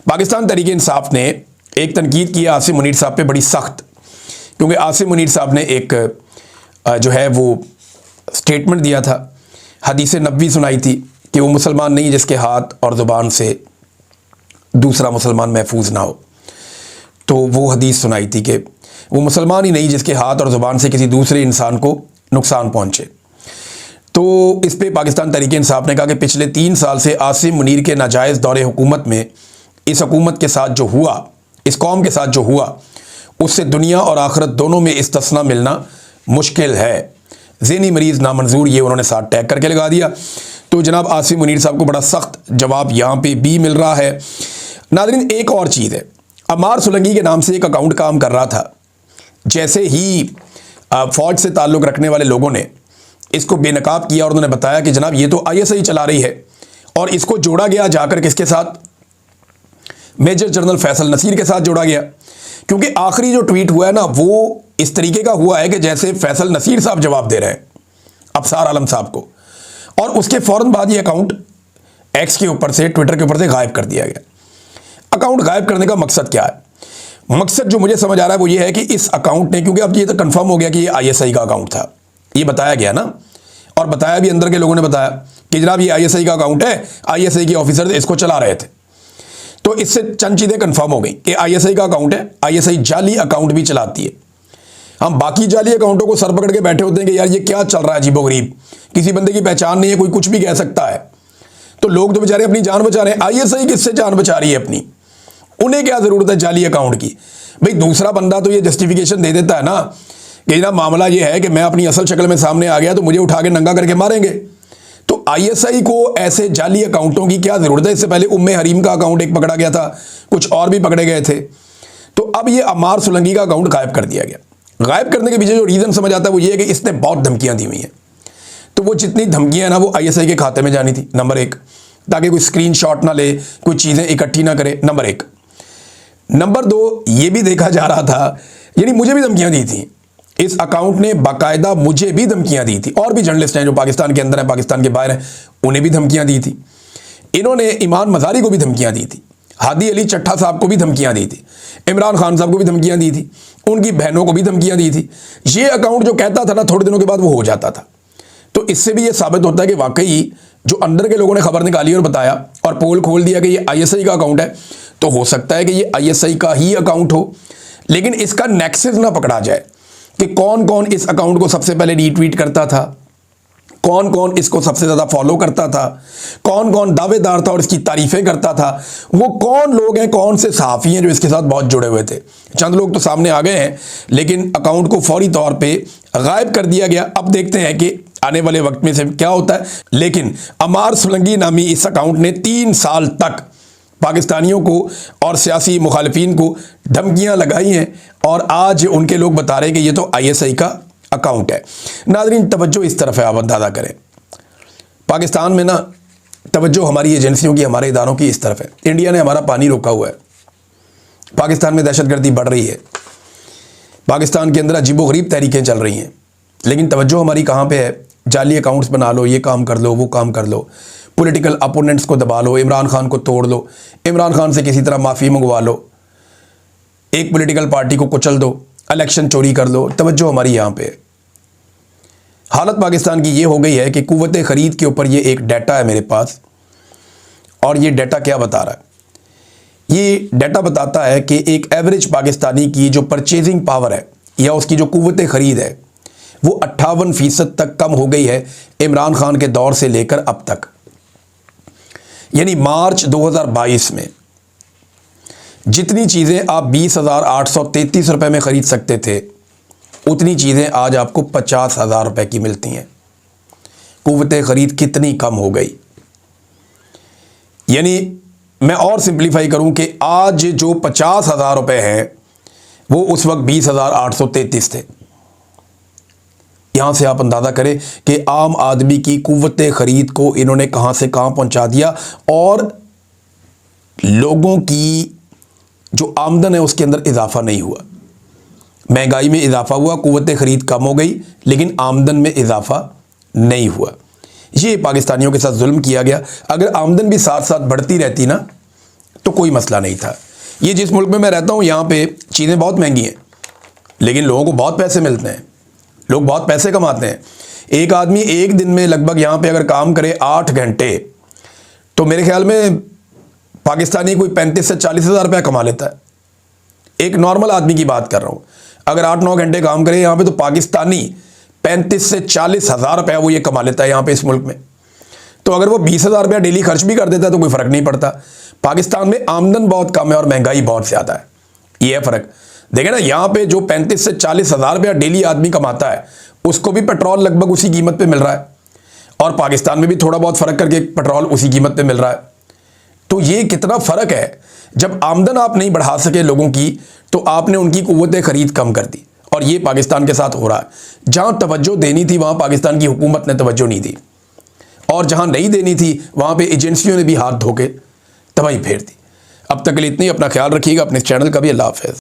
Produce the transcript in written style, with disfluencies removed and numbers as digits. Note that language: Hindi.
पाकिस्तान तहरीक इंसाफ ने एक तनकीद की आसिम मुनीर साहब पे बड़ी सख्त, क्योंकि आसिम मुनीर साहब ने एक जो है वो स्टेटमेंट दिया था, हदीस नबवी सुनाई थी कि वो मुसलमान नहीं जिसके हाथ और ज़ुबान से दूसरा मुसलमान महफूज ना हो। तो वो हदीस सुनाई थी कि वो मुसलमान ही नहीं जिसके हाथ और ज़ुबान से किसी दूसरे इंसान को नुकसान पहुँचे। तो इस पे पाकिस्तान तहरीक इंसाफ ने कहा कि पिछले 3 साल से आसिम मुनीर के नाजायज़ दौरे हुकूमत में इस हुकूमत के साथ जो हुआ, इस कौम के साथ जो हुआ, उससे दुनिया और आखिरत दोनों में इस्तिस्ना मिलना मुश्किल है। ज़हनी मरीज़ नामंजूर, ये उन्होंने साथ टैग करके लगा दिया। तो जनाब आसिम मुनीर साहब को बड़ा सख्त जवाब यहाँ पे भी मिल रहा है। नाज़रीन, एक और चीज़ है, अमार सुलंगी के नाम से एक अकाउंट काम कर रहा था। जैसे ही फ़ौज से ताल्लुक़ रखने वाले लोगों ने इसको बेनकाब किया और उन्होंने बताया कि जनाब ये तो ISI चला रही है, और इसको जोड़ा गया जाकर किसके साथ, मेजर जनरल फैसल नसीर के साथ जोड़ा गया। क्योंकि आखिरी जो ट्वीट हुआ है ना, वो इस तरीके का हुआ है कि जैसे फैसल नसीर साहब जवाब दे रहे हैं अफसार आलम साहब को, और उसके फ़ौरन बाद ये अकाउंट एक्स के ऊपर से, ट्विटर के ऊपर से गायब कर दिया गया। अकाउंट गायब करने का मकसद क्या है? मकसद जो मुझे समझ आ रहा है वो ये है कि इस अकाउंट ने, क्योंकि अब ये तो कंफर्म हो गया कि ये ISI का अकाउंट था, ये बताया गया ना, और बताया भी, अंदर के लोगों ने बताया कि जनाब ये ISI का अकाउंट है, ISI के ऑफिसर इसको चला रहे थे। तो इससे चंद चीज़ें कंफर्म हो गई कि ISI का अकाउंट है, ISI जाली अकाउंट भी चलाती है। हम बाकी जाली अकाउंटों को सर पकड़ के बैठे होते हैं कि यार ये क्या चल रहा है अजीबोगरीब, किसी बंदे की पहचान नहीं है, कोई कुछ भी कह सकता है। तो लोग तो बेचारे अपनी जान बचा रहे हैं, ISI किससे जान बचा रही है अपनी? उन्हें क्या ज़रूरत है जाली अकाउंट की? भाई दूसरा बंदा तो ये जस्टिफिकेशन दे देता है ना कि ना मामला ये है कि मैं अपनी असल शक्ल में सामने आ गया तो मुझे उठा के नंगा करके मारेंगे। तो ISI को ऐसे जाली अकाउंटों की क्या ज़रूरत है? इससे पहले उम्मे हरीम का अकाउंट एक पकड़ा गया था, कुछ और भी पकड़े गए थे। तो अब ये अमार सुलंगी का अकाउंट गायब कर दिया गया। गायब करने के पीछे जो रीज़न समझ आता है वो ये है कि इसने बहुत धमकियाँ दी हुई हैं। तो वो जितनी धमकियाँ हैं ना, वो ISI के खाते में जानी थी, नंबर 1, ताकि कोई स्क्रीनशॉट ना ले, कोई चीज़ें इकट्ठी ना करे, नंबर 1। नंबर 2, ये भी देखा जा रहा था, यानी मुझे भी धमकियाँ दी थी, इस अकाउंट ने बाकायदा मुझे भी धमकियां दी थी, और भी जर्नलिस्ट हैं जो पाकिस्तान के अंदर हैं, पाकिस्तान के बाहर हैं, उन्हें भी धमकियां दी थी। इन्होंने ईमान मज़ारी को भी धमकियां दी थी, हादी अली चट्ठा साहब को भी धमकियां दी थी, इमरान खान साहब को भी धमकियां दी थी, उनकी बहनों को भी धमकियां दी थी। ये अकाउंट जो कहता था ना, थोड़े दिनों के बाद वो हो जाता था। तो इससे भी ये साबित होता है कि वाकई जो अंदर के लोगों ने खबर निकाली और बताया और पोल खोल दिया कि ये ISI का अकाउंट है, तो हो सकता है कि ये ISI का ही अकाउंट हो, लेकिन इसका नेक्सस ना पकड़ा जाए कि कौन कौन इस अकाउंट को सबसे पहले रीट्वीट करता था, कौन कौन इसको सबसे ज़्यादा फॉलो करता था, कौन कौन दावेदार था और इसकी तारीफ़ें करता था, वो कौन लोग हैं, कौन से सहाफ़ी हैं जो इसके साथ बहुत जुड़े हुए थे। चंद लोग तो सामने आ गए हैं, लेकिन अकाउंट को फौरी तौर पे गायब कर दिया गया। अब देखते हैं कि आने वाले वक्त में से क्या होता है। लेकिन अमार सुलंगी नामी इस अकाउंट ने 3 साल तक पाकिस्तानियों को और सियासी मुखालिफिन को धमकियां लगाई हैं, और आज उनके लोग बता रहे हैं कि ये तो ISI का अकाउंट है। नाज़रीन, तवज्जो इस तरफ है, आप अंदाज़ा करें, पाकिस्तान में ना तवज्जो हमारी एजेंसियों की, हमारे इदारों की इस तरफ है। इंडिया ने हमारा पानी रोका हुआ है, पाकिस्तान में दहशतगर्दी बढ़ रही है, पाकिस्तान के अंदर अजीबोगरीब तहरीकें चल रही हैं, लेकिन तवज्जो हमारी कहाँ पर है? जाली अकाउंट्स बना लो, ये काम कर लो, वो काम कर लो, पॉलिटिकल अपोनेंट्स को दबा लो, इमरान खान को तोड़ लो, इमरान खान से किसी तरह माफ़ी मंगवा लो, एक पॉलिटिकल पार्टी को कुचल दो, इलेक्शन चोरी कर लो। तवज्जो हमारी यहाँ पे है। हालत पाकिस्तान की ये हो गई है कि कुव्वत ख़रीद के ऊपर ये एक डाटा है मेरे पास, और ये डाटा क्या बता रहा है? ये डाटा बताता है कि एक एवरेज पाकिस्तानी की जो परचेजिंग पावर है या उसकी जो कुव्वत ख़रीद है वो 58% तक कम हो गई है इमरान खान के दौर से लेकर अब तक। यानी मार्च 2022 में जितनी चीज़ें आप 20,833 रुपये में ख़रीद सकते थे, उतनी चीज़ें आज आपको 50,000 रुपये की मिलती हैं। कुव्वत ख़रीद कितनी कम हो गई। यानी मैं और सिंप्लीफाई करूं कि आज जो 50,000 रुपये हैं वो उस वक्त 20,833 थे। यहाँ से आप अंदाज़ा करें कि आम आदमी की कुव्वत ख़रीद को इन्होंने कहाँ से कहाँ पहुँचा दिया, और लोगों की जो आमदन है उसके अंदर इजाफा नहीं हुआ। महंगाई में इजाफा हुआ, कुव्वत ख़रीद कम हो गई, लेकिन आमदन में इजाफा नहीं हुआ। ये पाकिस्तानियों के साथ जुल्म किया गया। अगर आमदन भी साथ साथ बढ़ती रहती ना, तो कोई मसला नहीं था। ये जिस मुल्क में मैं रहता हूँ यहाँ पे चीज़ें बहुत महंगी हैं, लेकिन लोगों को बहुत पैसे मिलते हैं, लोग बहुत पैसे कमाते हैं। एक आदमी एक दिन में लगभग यहाँ पे अगर काम करे 8 घंटे, तो मेरे ख्याल में पाकिस्तानी कोई 35 से 40 हज़ार रुपया कमा लेता है। एक नॉर्मल आदमी की बात कर रहा हूँ, अगर 8-9 घंटे काम करे यहाँ पे, तो पाकिस्तानी 35 से 40 हज़ार रुपया वो ये कमा लेता है यहाँ पे इस मुल्क में। तो अगर वो 20 हज़ार रुपया डेली खर्च भी कर देता है तो कोई फ़र्क नहीं पड़ता। पाकिस्तान में आमदन बहुत कम है और महंगाई बहुत ज़्यादा है, ये है फ़र्क। देखें ना, यहाँ पे जो 35 से 40 हज़ार रुपया डेली आदमी कमाता है, उसको भी पेट्रोल लगभग उसी कीमत पे मिल रहा है, और पाकिस्तान में भी थोड़ा बहुत फ़र्क करके पेट्रोल उसी कीमत पे मिल रहा है। तो ये कितना फ़र्क है। जब आमदन आप नहीं बढ़ा सके लोगों की, तो आपने उनकी कुव्वत खरीद कम कर दी, और ये पाकिस्तान के साथ हो रहा है। जहाँ तवज्जो देनी थी वहाँ पाकिस्तान की हुकूमत ने तवज्जो नहीं दी, और जहाँ नहीं देनी थी वहाँ पे एजेंसियों ने भी हाथ धो के तबाही फेर दी। अब तक के लिए इतनी, अपना ख्याल रखिएगा, अपने चैनल का भी। अल्लाह हाफ़िज़।